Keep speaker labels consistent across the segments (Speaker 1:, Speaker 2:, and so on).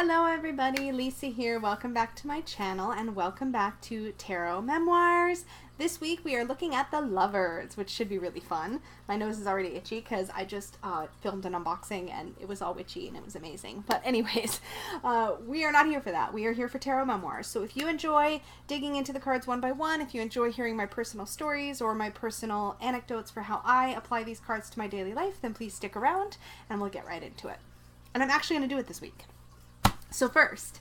Speaker 1: Hello everybody, Lisa here. Welcome back to my channel and welcome back to Tarot Memoirs. This week we are looking at the Lovers, which should be really fun. My nose is already itchy because I just filmed an unboxing and it was all witchy and it was amazing. But anyways, we are not here for that. We are here for Tarot Memoirs. So if you enjoy digging into the cards one by one, if you enjoy hearing my personal stories or my personal anecdotes for how I apply these cards to my daily life, then please stick around and we'll get right into it. And I'm actually going to do it this week. So first,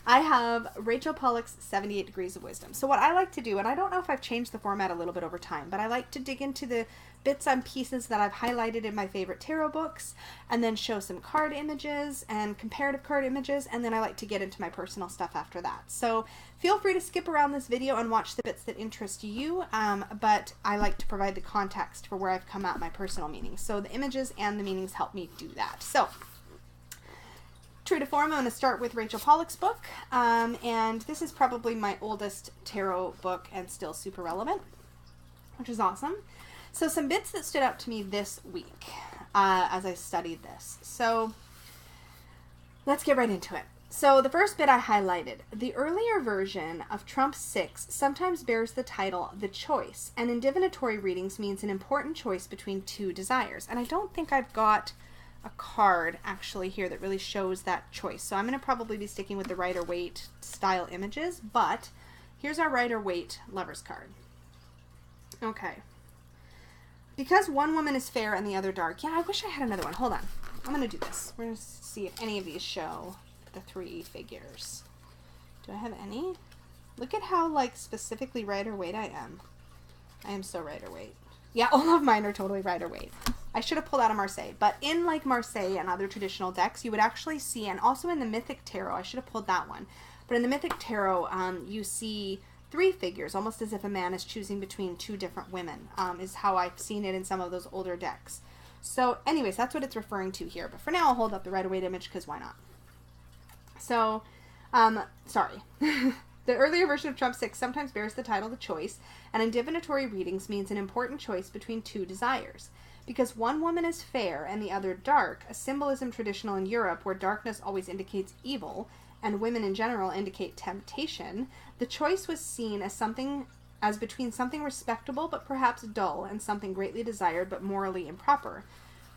Speaker 1: I have Rachel Pollack's 78 Degrees of Wisdom. So what I like to do, and I don't know if I've changed the format a little bit over time, but I like to dig into the bits and pieces that I've highlighted in my favorite tarot books, and then show some card images and comparative card images, and then I like to get into my personal stuff after that. So feel free to skip around this video and watch the bits that interest you, but I like to provide the context for where I've come at my personal meanings. So the images and the meanings help me do that. So true to form, I'm going to start with Rachel Pollack's book, and this is probably my oldest tarot book and still super relevant, which is awesome. So some bits that stood out to me this week as I studied this. So let's get right into it. So the first bit I highlighted, the earlier version of Trump 6 sometimes bears the title The Choice, and in divinatory readings means an important choice between two desires. And I don't think I've got a card actually here that really shows that choice. So I'm going to probably be sticking with the Rider-Waite style images, but here's our Rider-Waite Lovers card. Okay. Because one woman is fair and the other dark. Yeah, I wish I had another one. Hold on. I'm going to do this. We're going to see if any of these show the three figures. Do I have any? Look at how like specifically Rider-Waite I am. I am so Rider-Waite. Yeah, all of mine are totally Rider-Waite. I should have pulled out a Marseille, but in like Marseille and other traditional decks, you would actually see, and also in the Mythic Tarot, I should have pulled that one, but in the Mythic Tarot, you see three figures, almost as if a man is choosing between two different women, is how I've seen it in some of those older decks. So anyways, that's what it's referring to here, but for now I'll hold up the Rider-Waite image because why not? So, sorry. The earlier version of Trump 6 sometimes bears the title The Choice, and in divinatory readings means an important choice between two desires. Because one woman is fair and the other dark, a symbolism traditional in Europe where darkness always indicates evil, and women in general indicate temptation, the choice was seen as between something respectable but perhaps dull, and something greatly desired but morally improper,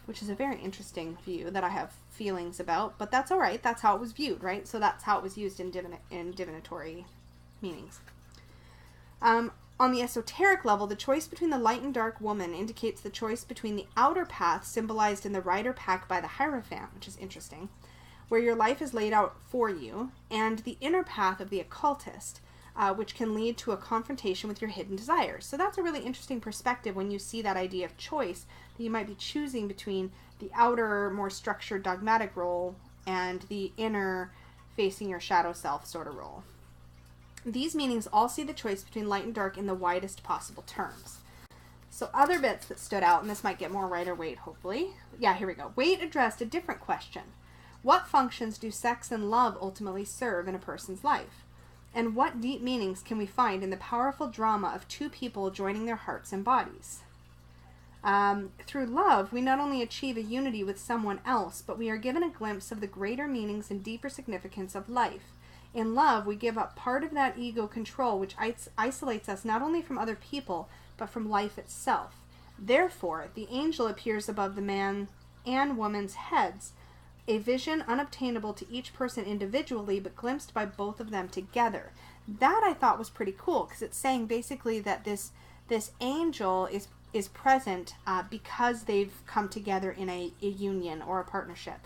Speaker 1: which is a very interesting view that I have feelings about, but that's all right. That's how it was viewed, right? So that's how it was used in divinatory meanings. On the esoteric level, the choice between the light and dark woman indicates the choice between the outer path, symbolized in the rider pack by the Hierophant, which is interesting, where your life is laid out for you, and the inner path of the occultist, which can lead to a confrontation with your hidden desires. So that's a really interesting perspective when you see that idea of choice, that you might be choosing between the outer, more structured, dogmatic role and the inner, facing your shadow self sort of role. These meanings all see the choice between light and dark in the widest possible terms. So other bits that stood out, and this might get more Rider-Waite, hopefully. Yeah, here we go. Waite addressed a different question. What functions do sex and love ultimately serve in a person's life? And what deep meanings can we find in the powerful drama of two people joining their hearts and bodies? Through love, we not only achieve a unity with someone else, but we are given a glimpse of the greater meanings and deeper significance of life. In love, we give up part of that ego control which isolates us not only from other people, but from life itself. Therefore, the angel appears above the man and woman's heads, a vision unobtainable to each person individually, but glimpsed by both of them together. That I thought was pretty cool, because it's saying basically that this angel is present because they've come together in a union or a partnership.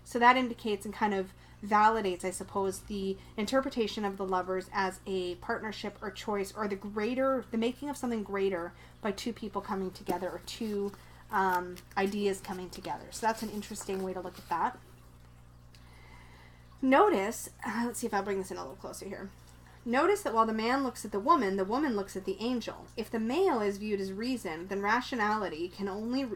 Speaker 1: So that indicates and kind of validates, I suppose, the interpretation of the lovers as a partnership or choice, or the making of something greater by two people coming together, or two ideas coming together. So that's an interesting way to look at that. Notice, let's see if I'll bring this in a little closer here. Notice that while the man looks at the woman looks at the angel. If the male is viewed as reason, then rationality can only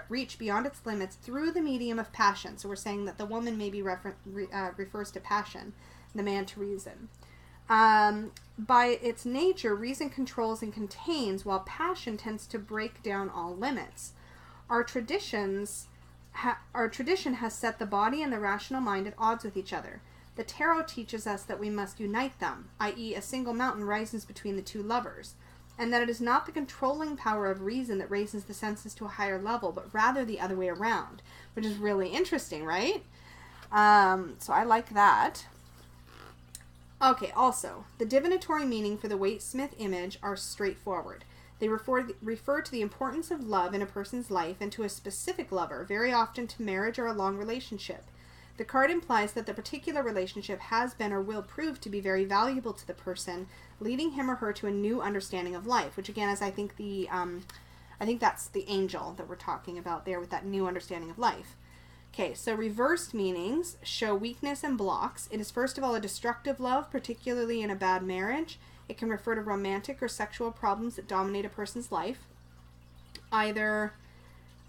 Speaker 1: reach beyond its limits through the medium of passion. So we're saying that the woman maybe refers to passion, the man to reason. By its nature, reason controls and contains, while passion tends to break down all limits. Our tradition has set the body and the rational mind at odds with each other. The tarot teaches us that we must unite them, i.e. a single mountain rises between the two lovers, and that it is not the controlling power of reason that raises the senses to a higher level, but rather the other way around, which is really interesting, right? So I like that. Okay, also, the divinatory meaning for the Waite-Smith image are straightforward. They refer to the importance of love in a person's life and to a specific lover, very often to marriage or a long relationship. The card implies that the particular relationship has been or will prove to be very valuable to the person, leading him or her to a new understanding of life, which again is I think that's the angel that we're talking about there with that new understanding of life. Okay, so reversed meanings show weakness and blocks. It is first of all a destructive love, particularly in a bad marriage. It can refer to romantic or sexual problems that dominate a person's life, either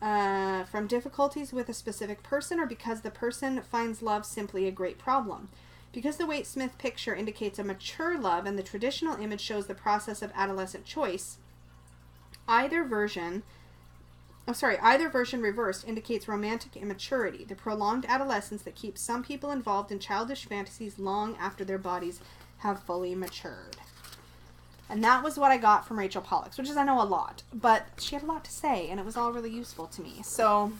Speaker 1: from difficulties with a specific person or because the person finds love simply a great problem. Because the Waite-Smith picture indicates a mature love and the traditional image shows the process of adolescent choice, either version reversed indicates romantic immaturity, the prolonged adolescence that keeps some people involved in childish fantasies long after their bodies have fully matured. And that was what I got from Rachel Pollack's, which is, I know, a lot, but she had a lot to say, and it was all really useful to me. So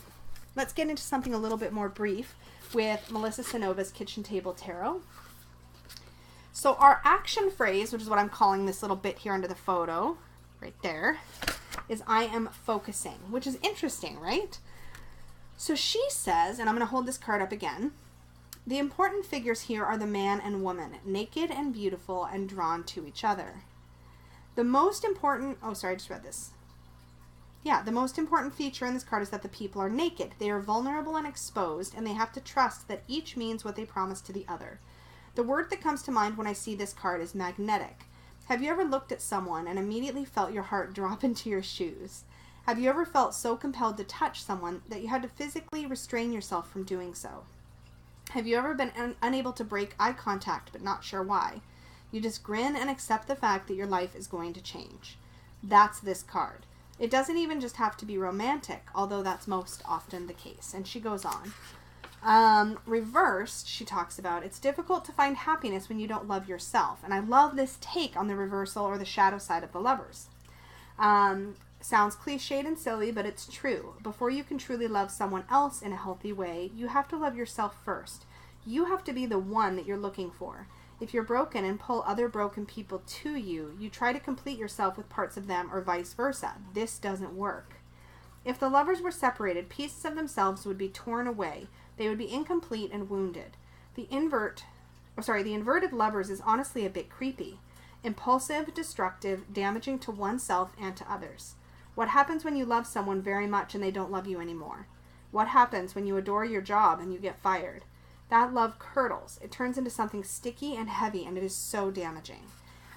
Speaker 1: let's get into something a little bit more brief with Melissa Sanova's Kitchen Table Tarot. So our action phrase, which is what I'm calling this little bit here under the photo, right there, is I am focusing, which is interesting, right? So she says, and I'm going to hold this card up again, the important figures here are the man and woman, naked and beautiful and drawn to each other. The most important, the most important feature in this card is that the people are naked. They are vulnerable and exposed, and they have to trust that each means what they promise to the other. The word that comes to mind when I see this card is magnetic. Have you ever looked at someone and immediately felt your heart drop into your shoes? Have you ever felt so compelled to touch someone that you had to physically restrain yourself from doing so? Have you ever been unable to break eye contact but not sure why? You just grin and accept the fact that your life is going to change. That's this card. It doesn't even just have to be romantic, although that's most often the case. And she goes on. Reversed, she talks about, it's difficult to find happiness when you don't love yourself. And I love this take on the reversal or the shadow side of the lovers. Sounds cliched and silly, but it's true. Before you can truly love someone else in a healthy way, you have to love yourself first. You have to be the one that you're looking for. If you're broken and pull other broken people to you, you try to complete yourself with parts of them or vice versa. This doesn't work. If the lovers were separated, pieces of themselves would be torn away. They would be incomplete and wounded. The inverted lovers is honestly a bit creepy. Impulsive, destructive, damaging to oneself and to others. What happens when you love someone very much and they don't love you anymore? What happens when you adore your job and you get fired? That love curdles. It turns into something sticky and heavy, and it is so damaging.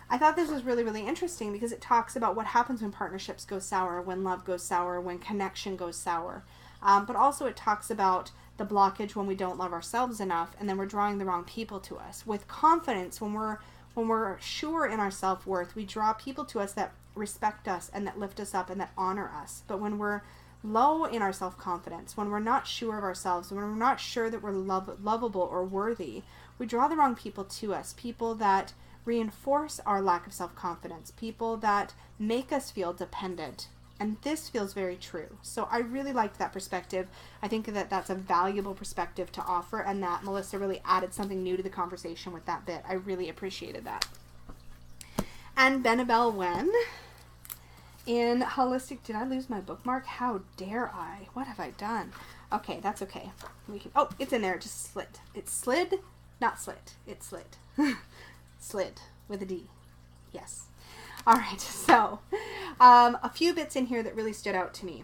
Speaker 1: I thought this was really, really interesting because it talks about what happens when partnerships go sour, when love goes sour, when connection goes sour. But also it talks about the blockage when we don't love ourselves enough, and then we're drawing the wrong people to us. With confidence, when we're sure in our self-worth, we draw people to us that respect us and that lift us up and that honor us. But when we're low in our self-confidence, when we're not sure of ourselves, when we're not sure that we're lovable or worthy, we draw the wrong people to us, people that reinforce our lack of self-confidence, people that make us feel dependent. And this feels very true. So I really liked that perspective. I think that that's a valuable perspective to offer, and that Melissa really added something new to the conversation with that bit. I really appreciated that. And Benabel Wen in Holistic, did I lose my bookmark? How dare I? What have I done? Okay, that's okay. Oh, it's in there. It just slid. It slid, not slit. It slid. Slid with a D. Yes. All right. So, a few bits in here that really stood out to me.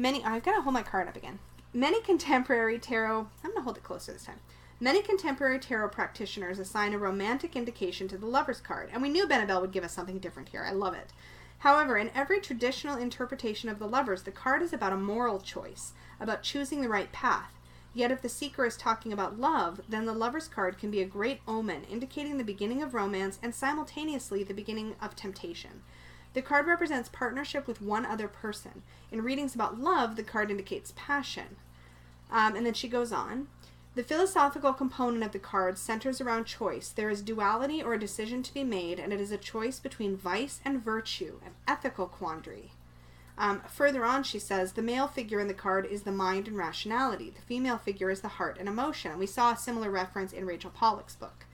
Speaker 1: I've got to hold my card up again. Many contemporary tarot, I'm going to hold it closer this time. Many contemporary tarot practitioners assign a romantic indication to the Lover's card, and we knew Benabel would give us something different here. I love it. However, in every traditional interpretation of the Lovers, the card is about a moral choice, about choosing the right path. Yet if the seeker is talking about love, then the Lover's card can be a great omen, indicating the beginning of romance and simultaneously the beginning of temptation. The card represents partnership with one other person. In readings about love, the card indicates passion. And then she goes on. The philosophical component of the card centers around choice. There is duality or a decision to be made, and it is a choice between vice and virtue, an ethical quandary. Further on, she says, the male figure in the card is the mind and rationality. The female figure is the heart and emotion. And we saw a similar reference in Rachel Pollack's book.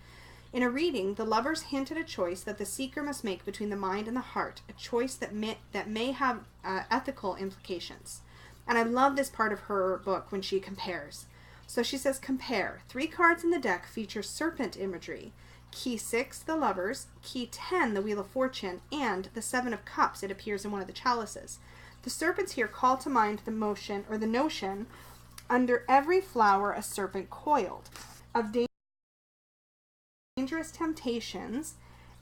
Speaker 1: In a reading, the lovers hint at a choice that the seeker must make between the mind and the heart, a choice that may have ethical implications. And I love this part of her book when she compares. So she says, compare. 3 cards in the deck feature serpent imagery. Key 6, the lovers. Key 10, the Wheel of Fortune. And the 7 of Cups, it appears in one of the chalices. The serpents here call to mind the motion or the notion, under every flower a serpent coiled, of dangerous temptations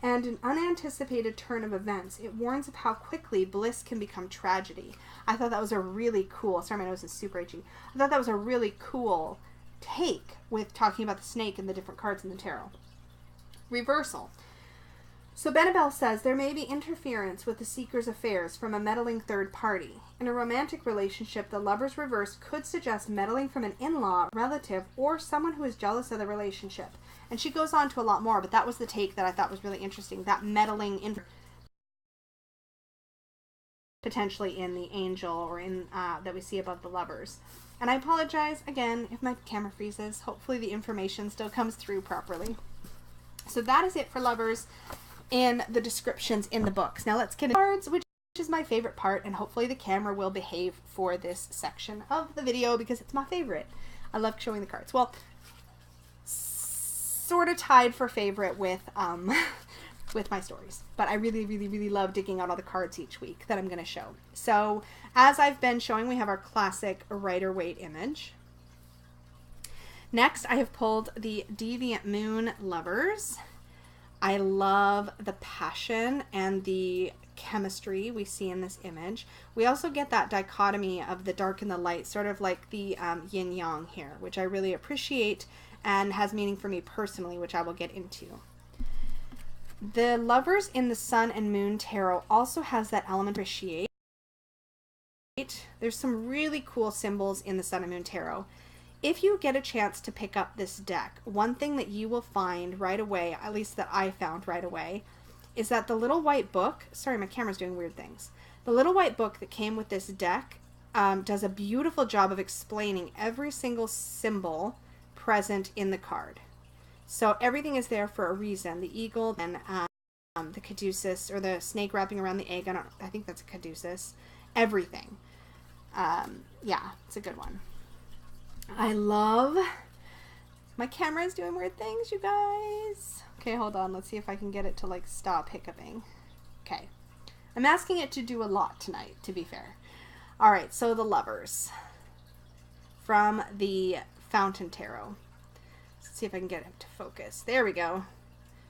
Speaker 1: and an unanticipated turn of events. It warns of how quickly bliss can become tragedy. I thought that was a really cool, sorry my nose is super itchy. I thought that was a really cool take with talking about the snake and the different cards in the tarot. Reversal. So Benabel says there may be interference with the seeker's affairs from a meddling third party. In a romantic relationship, the lover's reverse could suggest meddling from an in-law, relative, or someone who is jealous of the relationship. And she goes on to a lot more, but that was the take that I thought was really interesting, that meddling in potentially in the angel or in that we see above the lovers. And I apologize again if my camera freezes. Hopefully the information still comes through properly. So that is it for lovers in the descriptions in the books. Now let's get into cards, which is my favorite part, and hopefully the camera will behave for this section of the video because it's my favorite. I love showing the cards. Well, sort of tied for favorite with with my stories, but I really love digging out all the cards each week that I'm going to show. So as I've been showing, we have our classic Rider-Waite image. Next, I have pulled the Deviant Moon Lovers. I love the passion and the chemistry we see in this image. We also get that dichotomy of the dark and the light, sort of like the yin-yang here, which I really appreciate and has meaning for me personally, which I will get into. The Lovers in the Sun and Moon Tarot also has that element of appreciate. There's some really cool symbols in the Sun and Moon Tarot. If you get a chance to pick up this deck, one thing that you will find right away, at least that I found right away, is that the little white book, sorry, my camera's doing weird things. The little white book that came with this deck does a beautiful job of explaining every single symbol present in the card. So everything is there for a reason. The eagle and the caduceus, or the snake wrapping around the egg. I think that's a caduceus. Everything. Yeah, it's a good one. I love... My camera is doing weird things, you guys. Okay, hold on. Let's see if I can get it to like stop hiccuping. Okay. I'm asking it to do a lot tonight, to be fair. All right, so the Lovers from the Fountain Tarot. Let's see if I can get it to focus. There we go.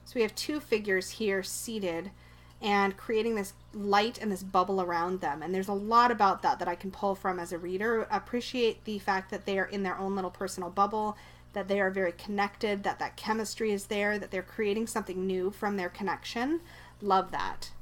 Speaker 1: So we have 2 figures here seated and creating this light and this bubble around them. And there's a lot about that that I can pull from as a reader. Appreciate the fact that they are in their own little personal bubble, that they are very connected, that that chemistry is there, that they're creating something new from their connection. Love that.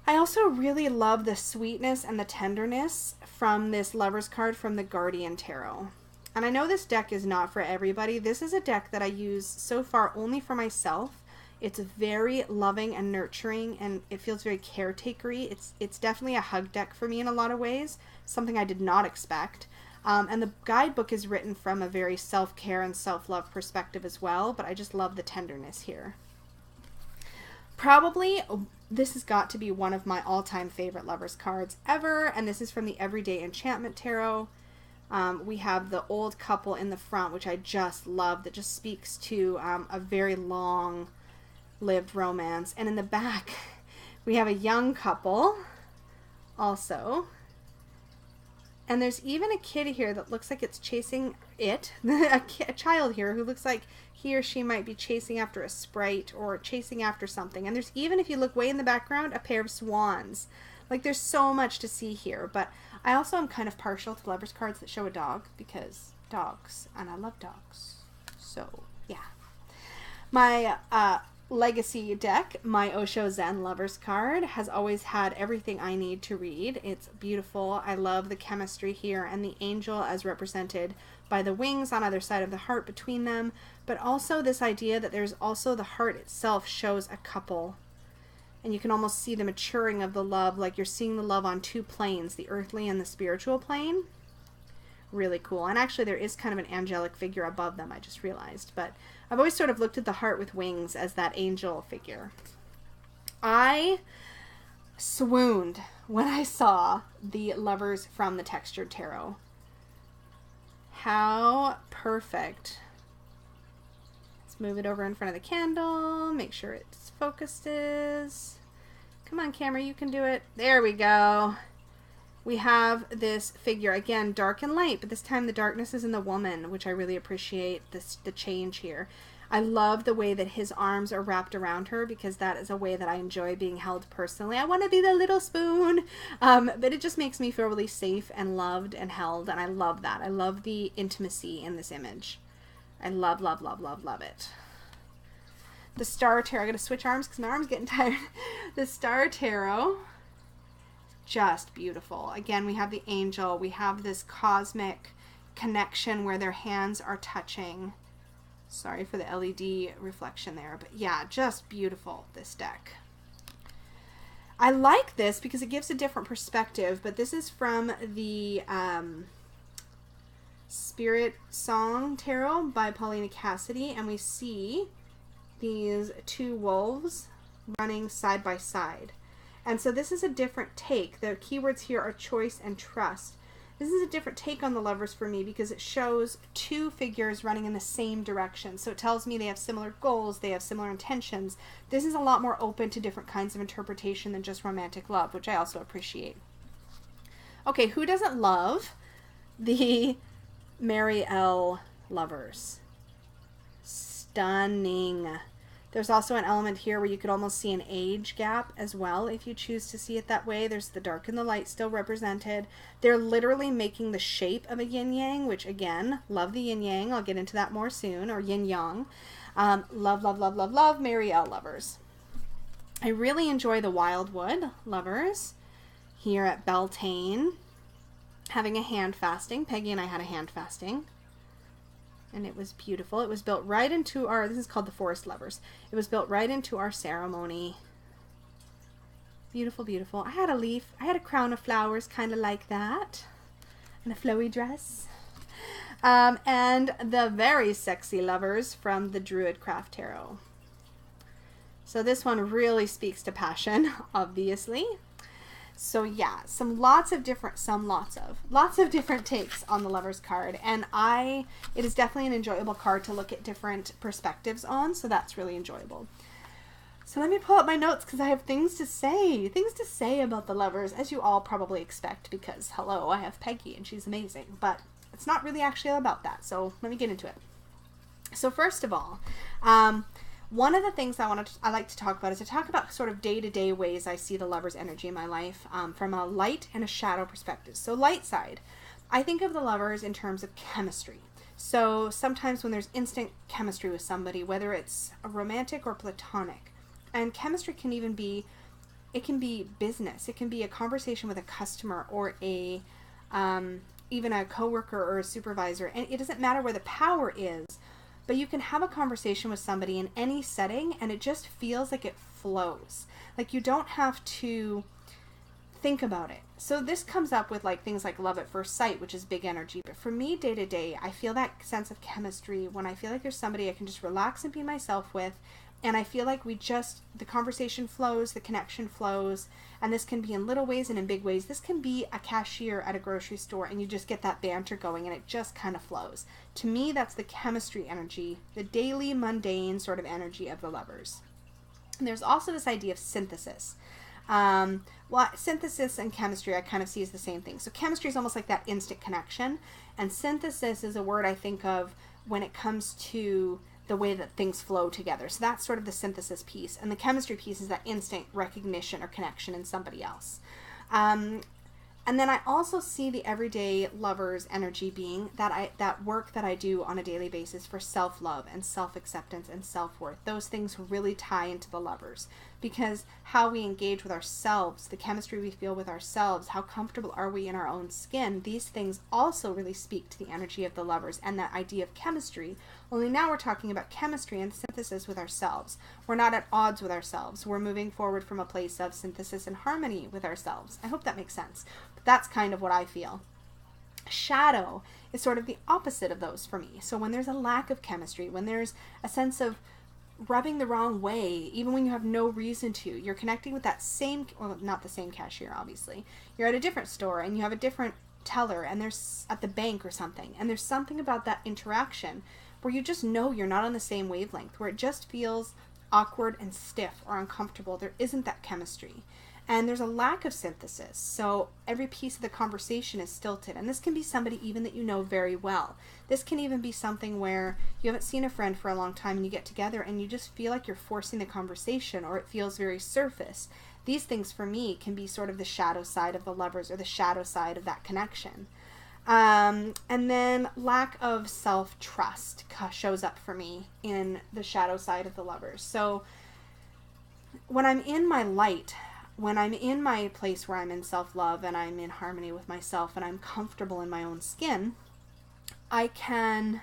Speaker 1: I also really love the sweetness and the tenderness from this Lovers card from the Guardian Tarot. And I know this deck is not for everybody. This is a deck that I use so far only for myself. It's very loving and nurturing, and it feels very caretakery. It's definitely a hug deck for me in a lot of ways, something I did not expect. And the guidebook is written from a very self-care and self-love perspective as well, but I just love the tenderness here. Probably this has got to be one of my all-time favorite Lovers cards ever, and this is from the Everyday Enchantment Tarot. We have the old couple in the front, which I just love, that just speaks to a very long-lived romance. And in the back, we have a young couple also. And there's even a kid here that looks like it's chasing it. A child here who looks like he or she might be chasing after a sprite or chasing after something. And there's even, if you look way in the background, a pair of swans. Like, there's so much to see here. But I also am kind of partial to Lovers cards that show a dog, because dogs, and I love dogs. So, yeah. My legacy deck, my Osho Zen Lovers card, has always had everything I need to read. It's beautiful. I love the chemistry here, and the angel as represented by the wings on either side of the heart between them, but also this idea that there's also the heart itself shows a couple. And you can almost see the maturing of the love, like you're seeing the love on two planes, the earthly and the spiritual plane. Really cool. And actually there is kind of an angelic figure above them, I just realized. But I've always sort of looked at the heart with wings as that angel figure. I swooned when I saw the lovers from the textured tarot. How perfect. Let's move it over in front of the candle, make sure it's focuses. Come on, camera, you can do it. There we go. We have this figure, again, dark and light, but this time the darkness is in the woman, which I really appreciate the change here. I love the way that his arms are wrapped around her, because that is a way that I enjoy being held personally. I want to be the little spoon, but it just makes me feel really safe and loved and held, and I love that. I love the intimacy in this image. I love, love, love, love, love it. The Star Tarot, I'm going to switch arms because my arm's getting tired. The Star Tarot, just beautiful. Again, we have the angel. We have this cosmic connection where their hands are touching. Sorry for the LED reflection there, but yeah, just beautiful, this deck. I like this because it gives a different perspective, but this is from the Spirit Song Tarot by Paulina Cassidy, and we see these two wolves running side by side. And so this is a different take. The keywords here are choice and trust. This is a different take on the lovers for me because it shows two figures running in the same direction. So it tells me they have similar goals, they have similar intentions. This is a lot more open to different kinds of interpretation than just romantic love, which I also appreciate. Okay, who doesn't love the Mary L. lovers? Stunning. There's also an element here where you could almost see an age gap as well if you choose to see it that way. There's the dark and the light still represented. They're literally making the shape of a yin-yang, which again, love the yin-yang. I'll get into that more soon, or yin-yang. Love, love, love, love, love Mary L. lovers. I really enjoy the Wildwood lovers here at Beltane, having a hand fasting. Peggy and I had a hand fasting. And it was beautiful. It was built right into our, this is called the Forest Lovers. It was built right into our ceremony. Beautiful, beautiful. I had a leaf. I had a crown of flowers kind of like that. And a flowy dress. And the very sexy lovers from the Druid Craft Tarot. So this one really speaks to passion, obviously. So yeah, lots of different takes on the Lovers card, and it is definitely an enjoyable card to look at different perspectives on, so that's really enjoyable. So let me pull up my notes because I have things to say about the Lovers, as you all probably expect, because hello, I have Peggy and she's amazing, but it's not really actually about that, so let me get into it. So first of all, one of the things I like to talk about is to talk about sort of day-to-day ways I see the Lover's energy in my life from a light and a shadow perspective. So light side, I think of the Lovers in terms of chemistry. So sometimes when there's instant chemistry with somebody, whether it's a romantic or platonic, and chemistry can even be, it can be business, it can be a conversation with a customer or a even a coworker or a supervisor, and it doesn't matter where the power is. But you can have a conversation with somebody in any setting and it just feels like it flows. Like you don't have to think about it. So this comes up with like things like love at first sight, which is big energy. But for me, day to day, I feel that sense of chemistry when I feel like there's somebody I can just relax and be myself with. And I feel like the conversation flows, the connection flows, and this can be in little ways and in big ways. This can be a cashier at a grocery store and you just get that banter going and it just kind of flows. To me, that's the chemistry energy, the daily, mundane sort of energy of the Lovers. And there's also this idea of synthesis. Well, synthesis and chemistry I kind of see as the same thing. So chemistry is almost like that instant connection, and synthesis is a word I think of when it comes to the way that things flow together. So that's sort of the synthesis piece. And the chemistry piece is that instant recognition or connection in somebody else. And then I also see the everyday lovers energy being that work that I do on a daily basis for self-love and self-acceptance and self-worth. Those things really tie into the lovers, because how we engage with ourselves, the chemistry we feel with ourselves, how comfortable are we in our own skin, these things also really speak to the energy of the lovers and that idea of chemistry. Only now we're talking about chemistry and synthesis with ourselves. We're not at odds with ourselves. We're moving forward from a place of synthesis and harmony with ourselves. I hope that makes sense. But that's kind of what I feel. Shadow is sort of the opposite of those for me. So when there's a lack of chemistry, when there's a sense of rubbing the wrong way, even when you have no reason to, you're connecting with that same, well, not the same cashier, obviously. You're at a different store and you have a different teller, and there's at the bank or something, and there's something about that interaction where you just know you're not on the same wavelength, where it just feels awkward and stiff or uncomfortable. There isn't that chemistry. And there's a lack of synthesis. So every piece of the conversation is stilted. And this can be somebody even that you know very well. This can even be something where you haven't seen a friend for a long time and you get together and you just feel like you're forcing the conversation, or it feels very surface. These things for me can be sort of the shadow side of the lovers, or the shadow side of that connection. And then lack of self-trust shows up for me in the shadow side of the lovers. So when I'm in my light, when I'm in my place where I'm in self-love and I'm in harmony with myself and I'm comfortable in my own skin, I can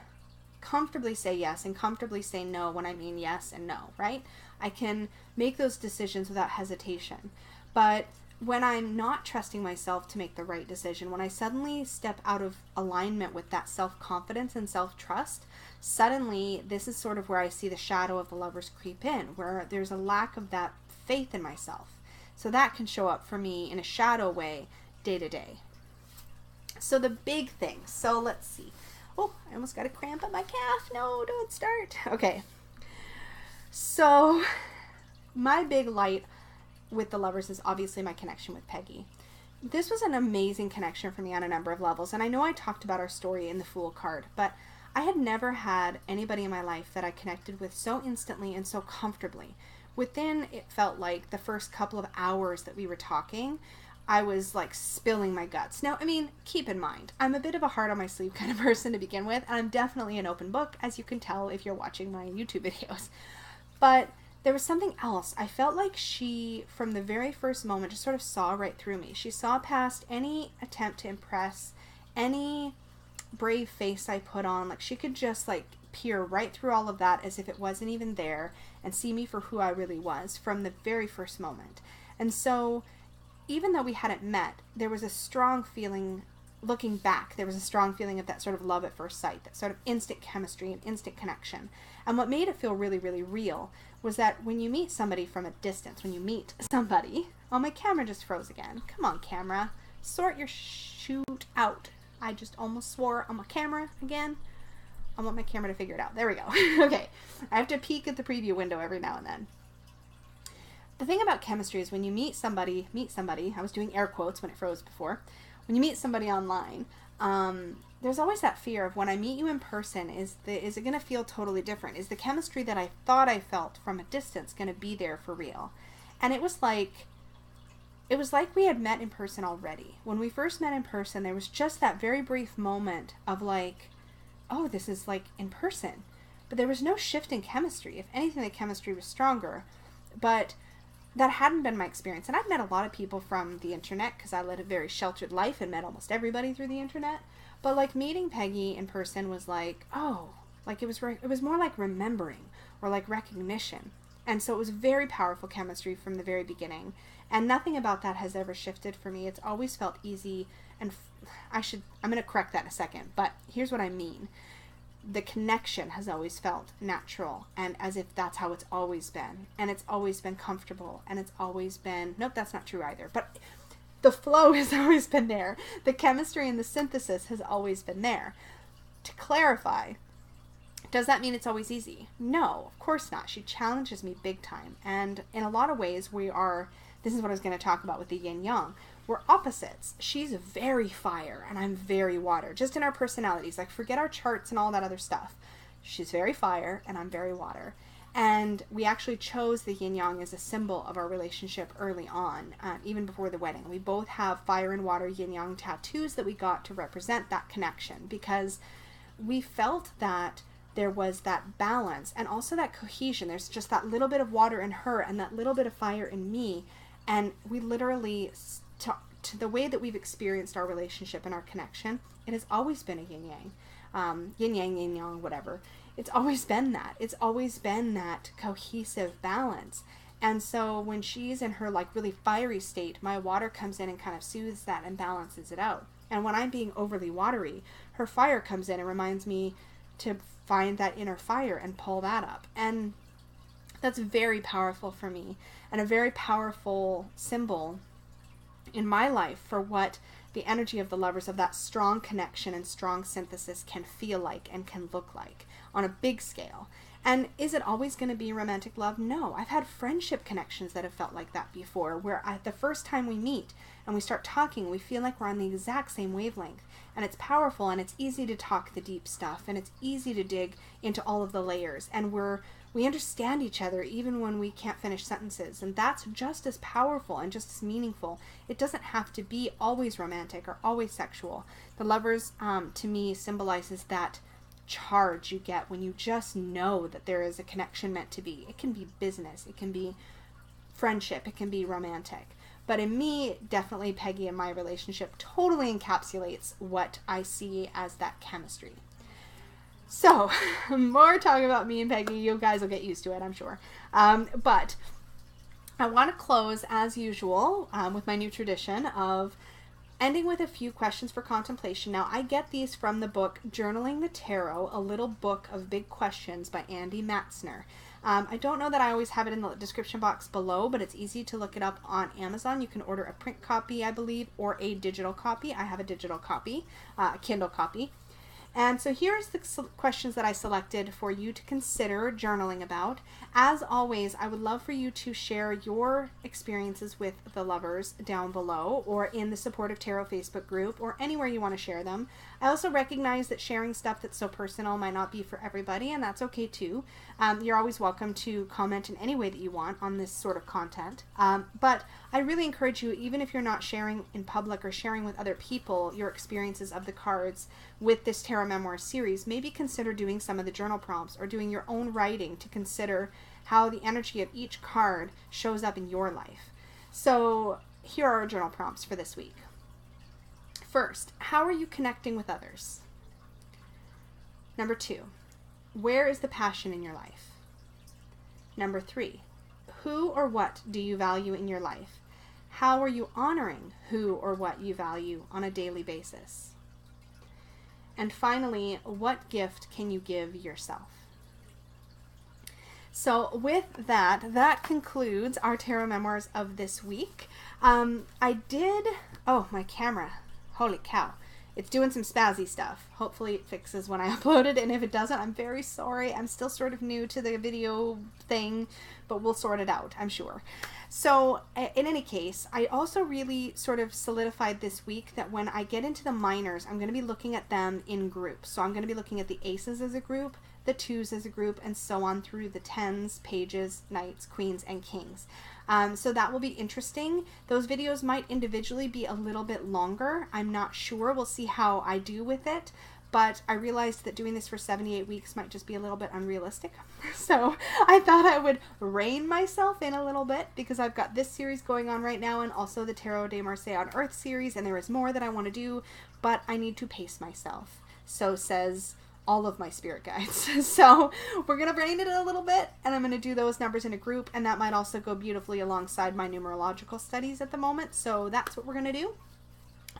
Speaker 1: comfortably say yes and comfortably say no when I mean yes and no, right? I can make those decisions without hesitation. But when I'm not trusting myself to make the right decision, when I suddenly step out of alignment with that self-confidence and self-trust, suddenly this is sort of where I see the shadow of the lovers creep in, where there's a lack of that faith in myself. So that can show up for me in a shadow way day to day. So the big things. So let's see. Oh, I almost got a cramp at my calf. No, don't start. Okay. So my big light with the lovers is obviously my connection with Peggy. This was an amazing connection for me on a number of levels. And I know I talked about our story in the Fool card, but I had never had anybody in my life that I connected with so instantly and so comfortably. Within, it felt like the first couple of hours that we were talking, I was like spilling my guts. Now, I mean, keep in mind, I'm a bit of a heart on my sleeve kind of person to begin with, and I'm definitely an open book, as you can tell if you're watching my YouTube videos. But there was something else. I felt like she, from the very first moment, just sort of saw right through me. She saw past any attempt to impress, any brave face I put on. Like, she could just like peer right through all of that as if it wasn't even there and see me for who I really was from the very first moment. And so even though we hadn't met, there was a strong feeling, looking back, there was a strong feeling of that sort of love at first sight, that sort of instant chemistry and instant connection. And what made it feel really, really real was that when you meet somebody from a distance, when you meet somebody, oh, my camera just froze again. Come on, camera, sort your shoot out. I just almost swore on my camera again. I want my camera to figure it out. There we go. Okay. I have to peek at the preview window every now and then. The thing about chemistry is when you meet somebody, I was doing air quotes when it froze before. When you meet somebody online, there's always that fear of when I meet you in person, is it going to feel totally different? Is the chemistry that I thought I felt from a distance going to be there for real? And it was like we had met in person already. When we first met in person, there was just that very brief moment of like, oh, this is like in person. But there was no shift in chemistry. If anything, the chemistry was stronger. But that hadn't been my experience. And I've met a lot of people from the internet because I led a very sheltered life and met almost everybody through the internet. But like meeting Peggy in person was like, oh, like it was more like remembering or like recognition. And so it was very powerful chemistry from the very beginning. And nothing about that has ever shifted for me. It's always felt easy. And I'm going to correct that in a second. But here's what I mean. The connection has always felt natural and as if that's how it's always been. And it's always been comfortable. And it's always been, nope, that's not true either. But the flow has always been there. The chemistry and the synthesis has always been there. To clarify, does that mean it's always easy? No, of course not. She challenges me big time. And in a lot of ways, this is what I was going to talk about with the yin-yang. We're opposites. She's very fire and I'm very water. Just in our personalities. Like, forget our charts and all that other stuff. She's very fire and I'm very water. And we actually chose the yin yang as a symbol of our relationship early on, even before the wedding. We both have fire and water yin yang tattoos that we got to represent that connection, because we felt that there was that balance and also that cohesion. There's just that little bit of water in her and that little bit of fire in me. And we literally, to the way that we've experienced our relationship and our connection, it has always been a yin yang, yin yang, whatever. It's always been that. It's always been that cohesive balance. And so when she's in her like really fiery state, my water comes in and kind of soothes that and balances it out. And when I'm being overly watery, her fire comes in and reminds me to find that inner fire and pull that up. And that's very powerful for me, and a very powerful symbol in my life for what the energy of the lovers, of that strong connection and strong synthesis, can feel like and can look like on a big scale. And is it always going to be romantic love? No. I've had friendship connections that have felt like that before, where the first time we meet and we start talking, we feel like we're on the exact same wavelength. And it's powerful, and it's easy to talk the deep stuff, and it's easy to dig into all of the layers. And we understand each other even when we can't finish sentences. And that's just as powerful and just as meaningful. It doesn't have to be always romantic or always sexual. The lovers, to me, symbolizes that charge you get when you just know that there is a connection meant to be. It can be business, it can be friendship, it can be romantic. But in me, definitely Peggy and my relationship totally encapsulates what I see as that chemistry. So, more talking about me and Peggy. You guys will get used to it, I'm sure. But I want to close, as usual, with my new tradition of ending with a few questions for contemplation. Now, I get these from the book Journaling the Tarot, a little book of big questions by Andy Matzner. I don't know that I always have it in the description box below, but it's easy to look it up on Amazon. You can order a print copy, I believe, or a digital copy. I have a digital copy, a Kindle copy. And so here's the questions that I selected for you to consider journaling about. As always, I would love for you to share your experiences with the lovers down below, or in the Supportive Tarot Facebook group, or anywhere you want to share them. I also recognize that sharing stuff that's so personal might not be for everybody, and that's okay too. You're always welcome to comment in any way that you want on this sort of content. But I really encourage you, even if you're not sharing in public or sharing with other people your experiences of the cards with this Tarot Memoir series, maybe consider doing some of the journal prompts or doing your own writing to consider how the energy of each card shows up in your life. So here are our journal prompts for this week. First, how are you connecting with others? Number 2, where is the passion in your life? Number 3, who or what do you value in your life? How are you honoring who or what you value on a daily basis? And finally, what gift can you give yourself? So with that concludes our Tarot Memoirs of this week. Oh, my camera. Holy cow. It's doing some spazzy stuff. Hopefully it fixes when I upload it, and if it doesn't, I'm very sorry. I'm still sort of new to the video thing, but we'll sort it out, I'm sure. So in any case, I also really sort of solidified this week that when I get into the minors, I'm going to be looking at them in groups. So I'm going to be looking at the aces as a group, the twos as a group, and so on through the tens, pages, knights, queens, and kings. So that will be interesting. Those videos might individually be a little bit longer. I'm not sure. We'll see how I do with it. But I realized that doing this for 78 weeks might just be a little bit unrealistic. So I thought I would rein myself in a little bit, because I've got this series going on right now and also the Tarot de Marseille on Earth series, and there is more that I want to do, but I need to pace myself. So says all of my spirit guides. So we're going to rein it in a little bit, and I'm going to do those numbers in a group, and that might also go beautifully alongside my numerological studies at the moment. So that's what we're going to do.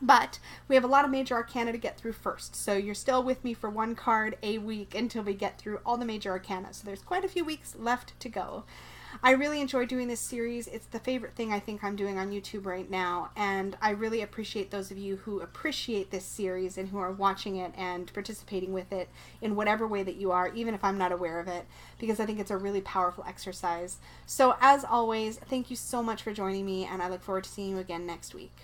Speaker 1: But we have a lot of major arcana to get through first. So you're still with me for one card a week until we get through all the major arcana. So there's quite a few weeks left to go. I really enjoy doing this series. It's the favorite thing I think I'm doing on YouTube right now, and I really appreciate those of you who appreciate this series and who are watching it and participating with it in whatever way that you are, even if I'm not aware of it, because I think it's a really powerful exercise. So as always, thank you so much for joining me, and I look forward to seeing you again next week.